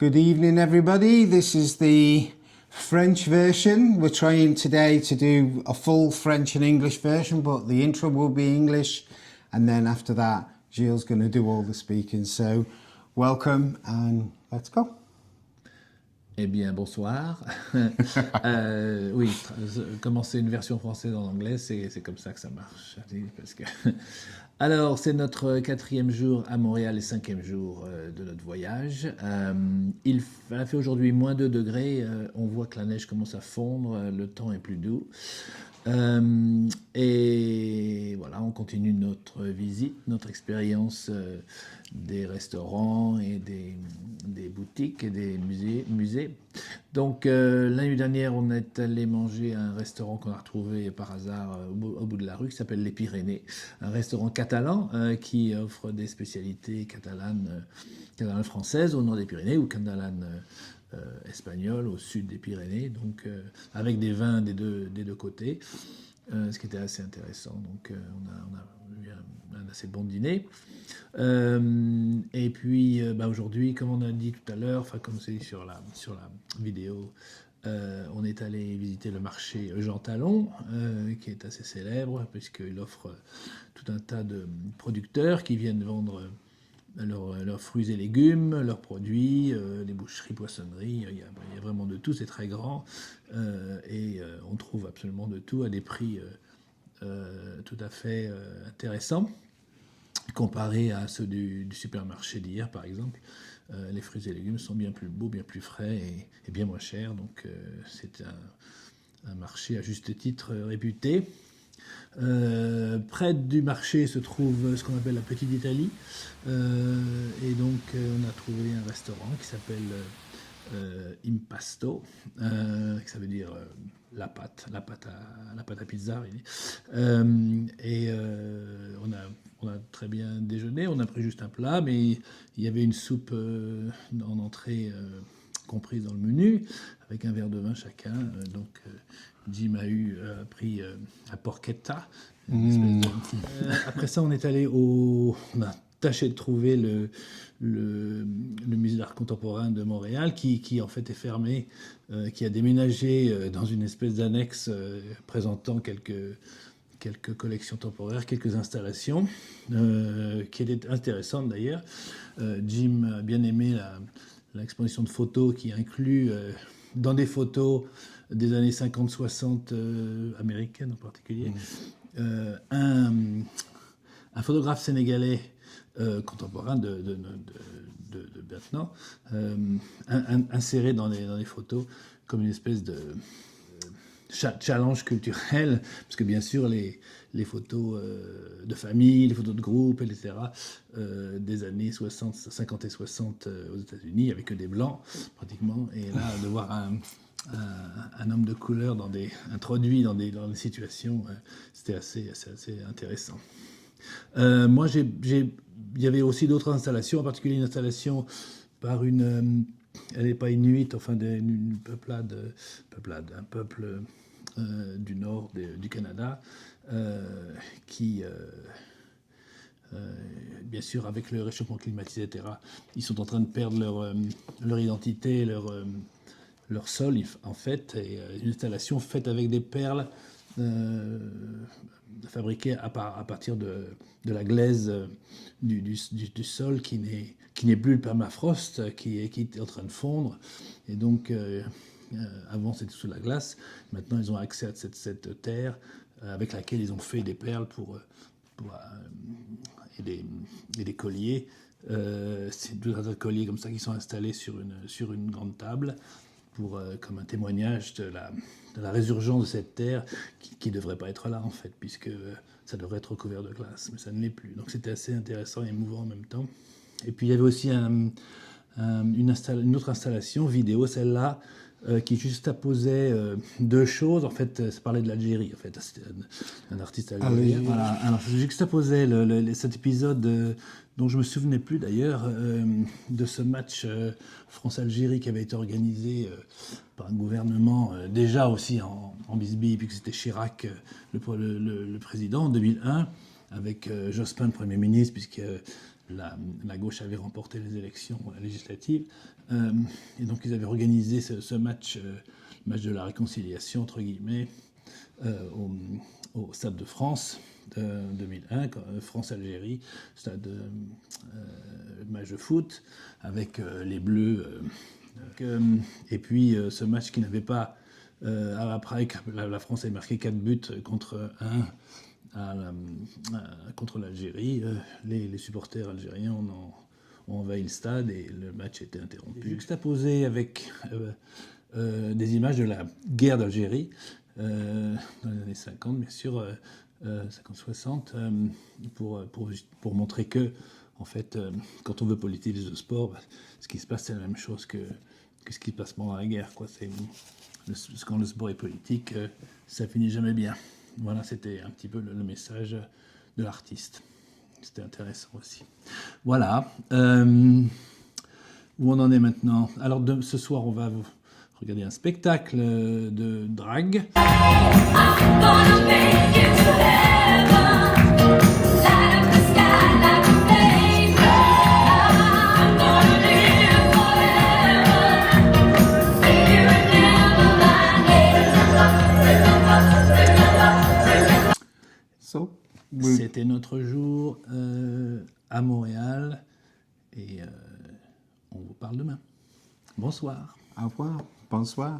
Good evening, everybody. This is the French version. We're trying today to do a full French and English version, but the intro will be English. And then after that, Gilles going to do all the speaking. So welcome and let's go. Eh bien, bonsoir. Oui, commencer une version française en anglais, c'est comme ça que ça marche. Parce que... Alors, c'est notre 4e jour à Montréal et 5e jour de notre voyage. Il a fait aujourd'hui moins 2 degrés. On voit que la neige commence à fondre, le temps est plus doux. Et voilà, on continue notre visite, notre expérience des restaurants et des boutiques et des musées. Donc la nuit dernière, on est allé manger à un restaurant qu'on a retrouvé par hasard au bout de la rue qui s'appelle Les Pyrénées, un restaurant catalan qui offre des spécialités catalanes françaises au nord des Pyrénées ou catalanes espagnol au sud des Pyrénées, donc avec des vins des deux côtés, ce qui était assez intéressant. Donc on a eu un assez bon dîner. Et puis aujourd'hui, comme on a dit tout à l'heure, enfin comme c'est dit sur la vidéo, on est allé visiter le marché Jean Talon, qui est assez célèbre puisqu'il offre tout un tas de producteurs qui viennent vendre leurs fruits et légumes, leurs produits, les boucheries, poissonneries, il y a vraiment de tout, c'est très grand et on trouve absolument de tout à des prix tout à fait intéressants comparé à ceux du supermarché d'hier par exemple. Les fruits et légumes sont bien plus beaux, bien plus frais et bien moins chers, donc c'est un marché à juste titre réputé. Près du marché se trouve ce qu'on appelle la Petite Italie, et donc on a trouvé un restaurant qui s'appelle Impasto, ça veut dire la pâte à pizza. Et on a très bien déjeuné, on a pris juste un plat, mais il y avait une soupe en entrée comprise dans le menu, avec un verre de vin chacun, donc Jim a pris à porchetta. Après ça, on est allé on a tâché de trouver le musée d'art contemporain de Montréal, qui en fait est fermé, qui a déménagé dans une espèce d'annexe présentant quelques collections temporaires, quelques installations, qui étaient intéressantes d'ailleurs. Jim a bien aimé l'exposition de photos qui inclut dans des photos des années 50-60 américaines en particulier, un photographe sénégalais contemporain de maintenant, inséré dans les photos comme une espèce de challenge culturel, parce que bien sûr les photos de famille, les photos de groupe, etc., des années 50 et 60 aux États-Unis, avec que des blancs pratiquement, et là de voir un homme de couleur introduit dans des situations, c'était assez intéressant. Moi, il y avait aussi d'autres installations, en particulier une installation par elle n'est pas inuite, enfin un peuple du nord du Canada, qui, bien sûr, avec le réchauffement climatique, etc., ils sont en train de perdre leur identité, leur sol, en fait, et une installation faite avec des perles fabriquées à partir de la glaise du sol qui n'est plus le permafrost, qui est en train de fondre. Et donc, avant, c'était sous la glace. Maintenant, ils ont accès à cette terre avec laquelle ils ont fait des perles et des colliers. C'est deux colliers comme ça qui sont installés sur une grande table comme un témoignage de la résurgence de cette terre qui ne devrait pas être là en fait, puisque ça devrait être recouvert de glace, mais ça ne l'est plus. Donc c'était assez intéressant et émouvant en même temps. Et puis il y avait aussi une autre installation vidéo, celle-là, qui juxtaposait deux choses. En fait, ça parlait de l'Algérie. En fait, c'était un artiste algérien. Voilà. Alors, ça juxtaposait cet épisode dont je me souvenais plus d'ailleurs, de ce match France-Algérie qui avait été organisé par un gouvernement déjà aussi en bisbille, puisque c'était Chirac le président en 2001, avec Jospin le Premier ministre, puisque la gauche avait remporté les élections législatives. Et donc ils avaient organisé ce match, match de la réconciliation, entre guillemets, au Stade de France de 2001, France-Algérie, stade match de foot, avec les Bleus. Et puis ce match qui n'avait pas... après, la France avait marqué 4 buts contre 1 contre l'Algérie. Les supporters algériens ont envahi le stade et le match était interrompu. Juxtaposé avec des images de la guerre d'Algérie dans les années 50, bien sûr, 50-60, pour montrer que, en fait, quand on veut politiser le sport, ce qui se passe, c'est la même chose que ce qui se passe pendant la guerre, quoi. Quand le sport est politique, ça finit jamais bien. Voilà, c'était un petit peu le message de l'artiste. C'était intéressant aussi. Voilà. Où on en est maintenant? Alors, ce soir, on va regarder un spectacle de drague. C'était notre jour à Montréal et on vous parle demain. Bonsoir. Au revoir. Bonsoir.